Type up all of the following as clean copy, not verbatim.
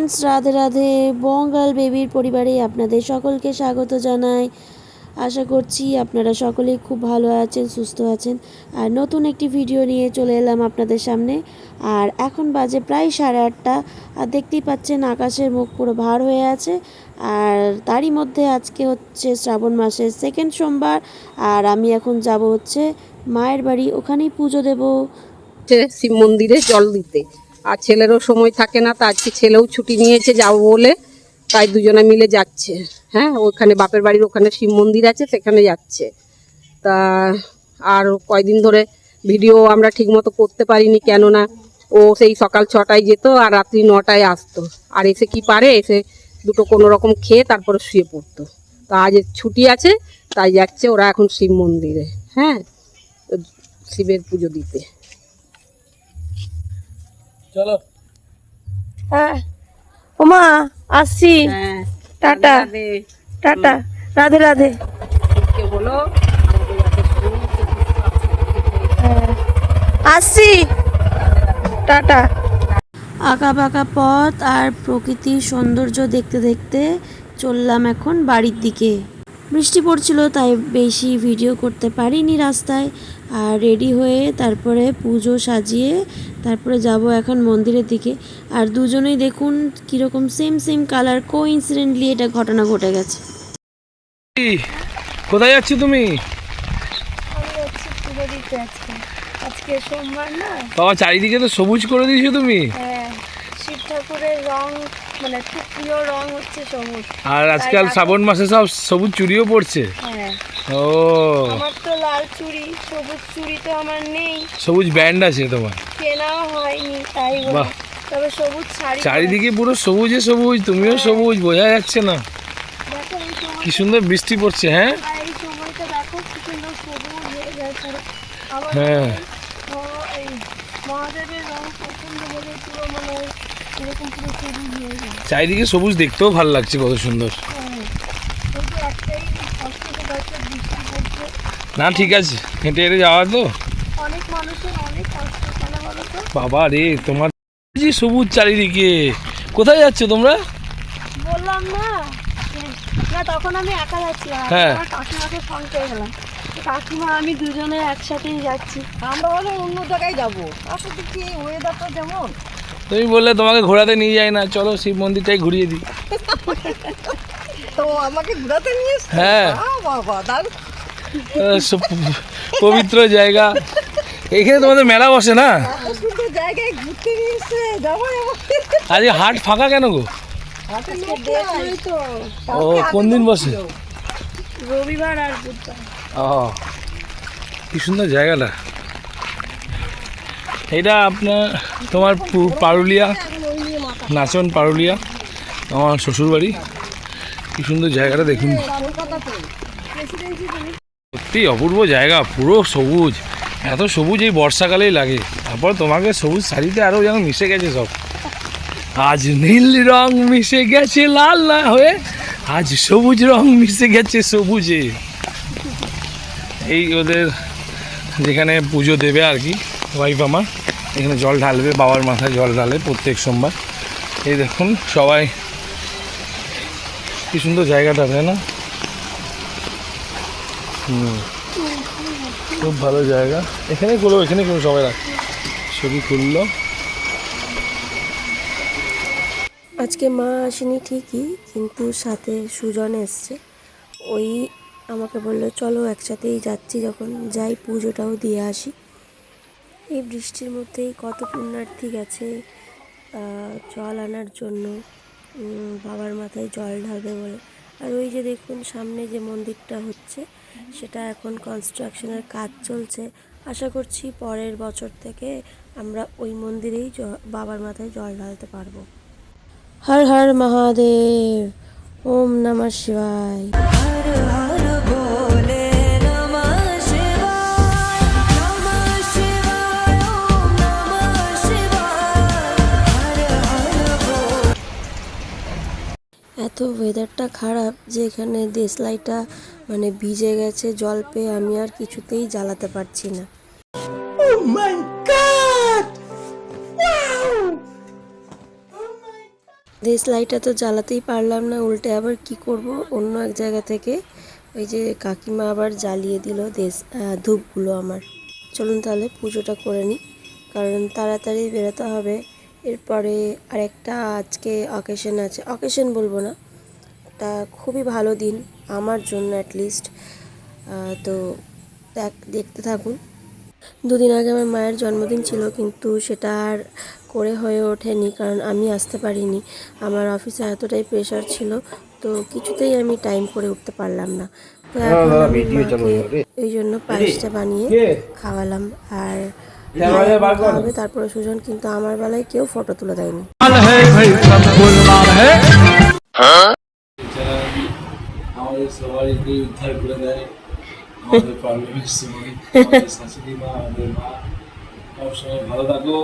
Friends, Radhe Radhe. বঙ্গাল বেবির পরিবারে আপনাদের সকলকে স্বাগত জানাই। আশা করছি আপনারা সকলেই খুব ভালো আছেন, সুস্থ আছেন। আর নতুন একটি ভিডিও নিয়ে চলে এলাম আপনাদের সামনে। আর এখন বাজে প্রায় 8:30। আর দেখতেই পাচ্ছেন আকাশের মুখ পুরো ভার হয়ে আছে। আর তারই মধ্যে আজকে হচ্ছে শ্রাবণ মাসের সেকেন্ড সোমবার। আর আমি এখন যাব হচ্ছে মায়ের বাড়ি, ওখানেই পুজো দেবো শিব মন্দিরে জল দিতে। আর ছেলেরও সময় থাকে না, তা আজকে ছেলেও ছুটি নিয়েছে যাবো বলে, তাই দুজনে মিলে যাচ্ছে। হ্যাঁ, ওখানে বাপের বাড়ির ওখানে শিব মন্দির আছে, সেখানে যাচ্ছে। তা আর কয়দিন ধরে ভিডিও আমরা ঠিকমতো করতে পারিনি, কেননা ও সেই সকাল 6টায় যেত আর রাত্রি 9টায় আসতো। আর এসে কি পারে, এসে দুটো কোনো রকম খেয়ে তারপরে শুয়ে পড়তো। তা আজ ছুটি আছে, তাই যাচ্ছে ওরা এখন শিব মন্দিরে। হ্যাঁ, শিবের পুজো দিতে। চলো। হ্যাঁ ওমা, আসছি। হ্যাঁ, টাটা টাটা, রাধে রাধে। বলো আসছি, টাটা। আঁকা বাঁকা পথ আর প্রকৃতির সৌন্দর্য দেখতে দেখতে চললাম এখন বাড়ির দিকে। বৃষ্টি পড়ছিল, তাই বেশি ভিডিও করতে পারিনি রাস্তায়। আর রেডি হয়ে তারপরে পুজো সাজিয়ে তারপরে যাব এখন মন্দিরের দিকে। আর দুজনেই দেখুন কীরকম সেম সেম কালার, কোইন্সিডেন্টলি এটা ঘটনা ঘটে গেছে। কোথায় যাচ্ছ তুমি? পুজো দিতে আজকে সোমবার না। বাবা, চারিদিকে তো সবুজ করে দিয়েছো তুমি। হ্যাঁ, শিব ঠাকুরের রং মানে খুব প্রিয় রং হচ্ছে সবুজ। আর আজকাল শ্রাবণ মাসে সব সবুজ চুড়িও পড়ছে। হ্যাঁ, ও, আমার তো লাল চুড়ি, সবুজ চুড়ি তো আমার নেই, সবুজ ব্যান্ড আছে তোমার। কেনাও হয়নি, তাই বাহ। বলি। তবে সবুজ শাড়ি চারিদিকে পুরো সবুজে সবুজ, তুমিও সবুজ, বোঝা যাচ্ছে না। দেখো এই কি সময়, সুন্দর বৃষ্টি পড়ছে। হ্যাঁ এই সময়টা দেখো কি সুন্দর সবুজ হয়ে গেছে। আবার হ্যাঁ, এই মহাদেবের রং পছন্দ বলে পুরো মানে এরকম পুরো সবুজ হয়ে যায়। চারিদিকে সবুজ দেখতেও ভালো লাগছে, কত সুন্দর। কিন্তু একটাই কষ্ট, হচ্ছে বৃষ্টি পড়ছে। না ঠিক আছে, হেঁটে হেঁটে যাওয়া তো। অনেক মানুষের অনেক কষ্ট, কেন বলো তো? বাবা রে, তোমার যে সবুজ চারিদিকে। কোথায় যাচ্ছ তোমরা? বললাম না, না তখন আমি একা যাচ্ছিলাম, হ্যাঁ। আমার কাকিমাকে ফোন করে গেলাম। কাকিমা আমি দুজনে একসাথেই যাচ্ছি। আমরা হলে অন্য জায়গায় যাবো, আসলে কি ওয়েদারটা যেমন। তুমি বললে তোমাকে ঘোরাতে নিয়ে যায় না, চলো শিব মন্দিরটাই ঘুরিয়ে দিই। তো আমাকে ঘোরাতে নিয়ে এসছে? হ্যাঁ, বাবা দারুণ। পবিত্র জায়গা। এখানে তোমাদের মেলা বসে না? এত সুন্দর জায়গায় ঘুরতে নিয়ে এসছে, যাবো। আজ হাট ফাঁকা কেন গো? ও, কোন দিন বসে? রবিবার আর বুধবার। ও, কি সুন্দর জায়গাটা। এটা আপনার তোমার পারুলিয়া, নাচন পারুলিয়া, আমার শ্বশুরবাড়ি। কি সুন্দর জায়গাটা দেখুন, সত্যি অপূর্ব জায়গা, পুরো সবুজ। এত সবুজ এই বর্ষাকালেই লাগে। তারপর তোমাকে সবুজ শাড়িতে আরও যেন মিশে গেছে সব। আজ নীল রং মিশে গেছে লাল না হয়ে, আজ সবুজ রং মিশে গেছে সবুজে। এই ওদের যেখানে পুজো দেবে আর কি, ওয়াইফ আমার এখানে জল ঢালবে, বাবার মাথায় জল ঢালে প্রত্যেক সোমবার। এই দেখুন সবাই, কি সুন্দর জায়গাটা, তাই না? খুব ভালো জায়গা। এখানে করবো, এখানে করবো, সবাই রাখ ছবি খুললো। আজকে মা আসেনি ঠিকই, কিন্তু সাথে সুজন এসছে। ওই আমাকে বললো চলো একসাথেই যাচ্ছি, যখন যাই পুজোটাও দিয়ে আসি। এই বৃষ্টির মধ্যেই কত পুণ্যার্থী গেছে জল আনার জন্য, বাবার মাথায় জল ঢালবে বলে। আর ওই যে দেখুন সামনে যে মন্দিরটা হচ্ছে, সেটা এখন কনস্ট্রাকশনের কাজ চলছে। আশা করছি পরের বছর থেকে আমরা ওই মন্দিরেই বাবার মাথায় জল ঢালতে পারবো। হর হর মহাদেব, ওম নমঃ শিবায়। হর হর ভোলে নমঃ শিবায়, নমঃ শিবায়, ওম নমঃ শিবায়, হর হর ভোলে। এত ওয়েদারটা খারাপ যে এখানে দেশলাইটা মানে ভিজে গেছে জল পেয়ে, আমি আর কিছুতেই জ্বালাতে পারছি না। Oh my God! Wow! দেশলাইটা তো জ্বালাতেই পারলাম না, উল্টে আবার কি করব, অন্য এক জায়গা থেকে ওই যে কাকিমা আবার জ্বালিয়ে দিল ধূপগুলো আমার। চলুন তাহলে পুজোটা করে নিই, কারণ তাড়াতাড়ি বেরোতে হবে। এরপরে আরেকটা আজকে অকেশন আছে, অকেশন বলবো না, এটা খুবই ভালো দিন আমার জন্য অ্যাটলিস্ট। তো দেখতে থাকুন। দুদিন আগে আমার মায়ের জন্মদিন ছিল, কিন্তু সেটা আর করে হয়ে ওঠেনি, কারণ আমি আসতে পারিনি। আমার অফিসে এতটাই প্রেশার ছিল, তো কিছুতেই আমি টাইম করে উঠতে পারলাম না। তো এখন আমি মাকে এই জন্য পায়েসটা বানিয়ে খাওয়ালাম। আর খাওয়াবে তারপরে সুজন, কিন্তু আমার বেলায় কেউ ফটো তুলে দেয়নি। আমাদের সবাইকে উদ্ধার করে দেয়, আমাদের প্রবলেমের সময় আমাদের শাশুড়ি মা, আমাদের মা সবসময় ভালো থাকো,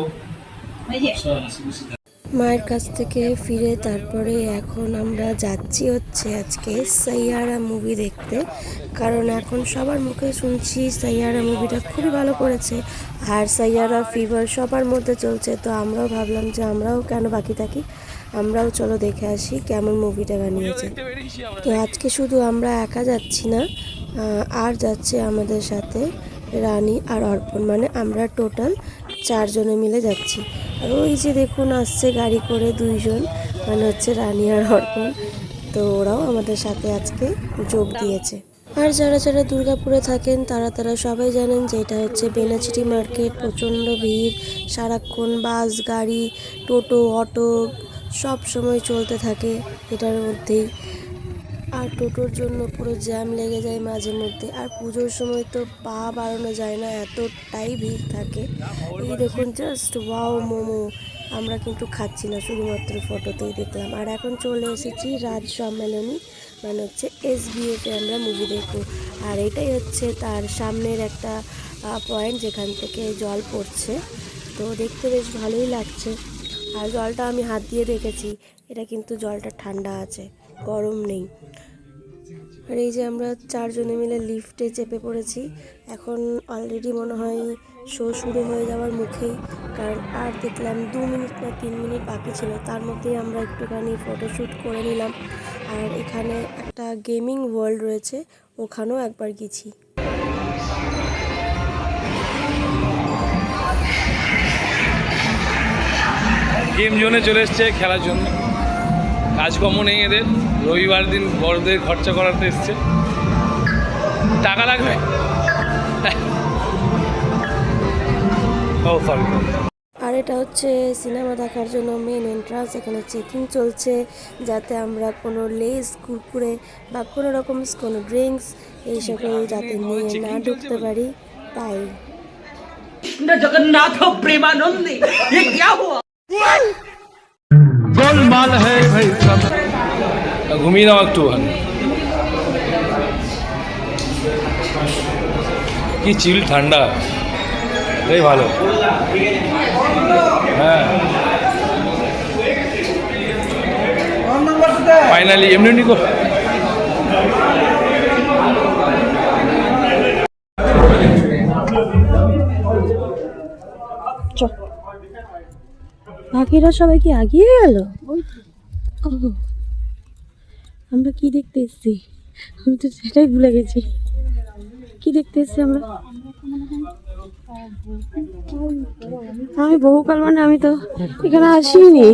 সব হাসি খুশি থাকো। মায়ের কাছ থেকে ফিরে তারপরে এখন আমরা যাচ্ছি হচ্ছে আজকে সাইয়ারা মুভি দেখতে, কারণ এখন সবার মুখে শুনছি সাইয়ারা মুভিটা খুবই ভালো করেছে, আর সাইয়ারা ফিভার সবার মধ্যে চলছে। তো আমরাও ভাবলাম যে আমরাও কেন বাকি থাকি, আমরাও চলো দেখে আসি কেমন মুভিটা বানিয়েছে। তো আজকে শুধু আমরা একা যাচ্ছি না, আর যাচ্ছে আমাদের সাথে রানী আর অর্পণ, মানে আমরা টোটাল 4 জনে মিলে যাচ্ছি। আর ওই যে দেখুন আসছে গাড়ি করে 2 জন, মানে হচ্ছে রানী আর অর্পণ। তো ওরাও আমাদের সাথে আজকে যোগ দিয়েছে। আর যারা যারা দুর্গাপুরে থাকেন তারা সবাই জানেন যে এটা হচ্ছে বেনাচিটি মার্কেট, প্রচণ্ড ভিড়, সারাক্ষণ বাস, গাড়ি, টোটো, অটো সব সময় চলতে থাকে এটার মধ্যেই। আর টোটোর জন্য পুরো জ্যাম লেগে যায় মাঝে মধ্যে। আর পুজোর সময় তো পা বাড়ানো যায় না, এতটাই ভিড় থাকে। এই দেখুন জাস্ট ওয়াও মোমো, আমরা কিন্তু খাচ্ছি না, শুধুমাত্র ফটোতেই দেখলাম। আর এখন চলে এসেছি রাজ সম্মেলনী, মানে হচ্ছে SBF-এ আমরা মুভি দেখবো। আর এটাই হচ্ছে তার সামনের একটা পয়েন্ট যেখান থেকে জল পড়ছে, তো দেখতে বেশ ভালোই লাগছে। আর জলটা আমি হাত দিয়ে দেখেছি, এটা কিন্তু জলটা ঠান্ডা আছে, গরম নেই। আর এই যে আমরা 4 জনে মিলে লিফটে চেপে পড়েছি, এখন অলরেডি মনে হয় শো শুরু হয়ে যাওয়ার মুখেই, কারণ আর দেখলাম 2 মিনিট না 3 মিনিট বাকি ছিল, তার মধ্যেই আমরা একটুখানি ফটোশ্যুট করে নিলাম। আর এখানে একটা গেমিং ওয়ার্ল্ড রয়েছে, ওখানেও একবার গেছি। গেম জোনে চলে এসছে খেলার জন্য, কাজকর্ম নেই এদের, রবিবার দিন বড়দের খরচা করাতে এসছে। টাকা লাগবে। আর এটা হচ্ছে সিনেমা দেখার জন্য মেন এন্ট্রান্স, এখানে চেকিং চলছে যাতে আমরা কোনো লেস, কুরকুরে বা কোনো রকম কোনো ড্রিঙ্কস এই সকল যাতে নিয়ে না ঢুকতে পারি, তাই। जगन्नाथ प्रेमानंदी ये क्या हुआ? গোলমাল হ্যায় ভাই সব। ঘুমিয়ে নাও একটুখানি, কি চিল ঠান্ডা, এই ভালো। হ্যাঁ ফাইনালি এমনি এমনি কর। বাকিরা সবাই কি আগিয়ে গেল? আমরা কি দেখতে এসেছি? আমি তো সেটাই ভুলে গেছি, কি দেখতে এসেছি আমরা। আমি বহুকাল, মানে আমি তো এখানে আসিনি।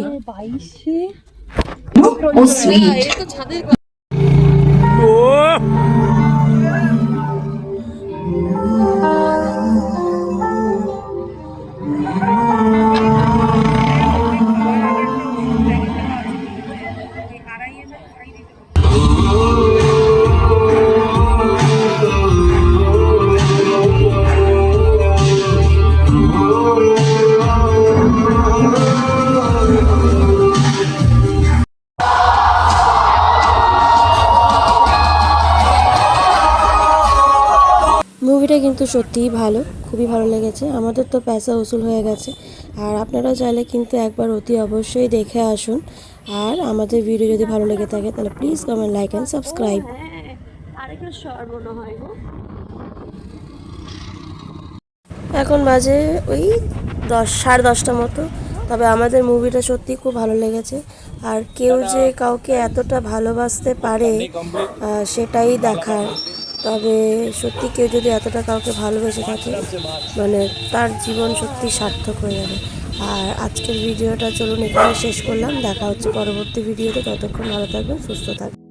মুভিটা কিন্তু সত্যিই ভালো, খুবই ভালো লেগেছে। আমাদের তো পয়সা উসুল হয়ে গেছে, আর আপনারাও চাইলে কিন্তু একবার অতি অবশ্যই দেখে আসুন। আর আমাদের ভিডিও যদি ভালো লেগে থাকে তাহলে please comment, like and subscribe. এখন বাজে ওই 10, সাড়ে 10টার মতো। তবে আমাদের মুভিটা সত্যি খুব ভালো লেগেছে। আর কেউ যে কাউকে এতটা ভালোবাসতে পারে সেটাই দেখার। তবে সত্যি কেউ যদি এতটা কাউকে ভালোবেসে থাকে মানে তার জীবন সত্যি সার্থক হয়ে যাবে। আর আজকের ভিডিওটা চলুন এখানে শেষ করলাম, দেখা হচ্ছে পরবর্তী ভিডিওতে। ততক্ষণ ভালো থাকবেন, সুস্থ থাকবেন।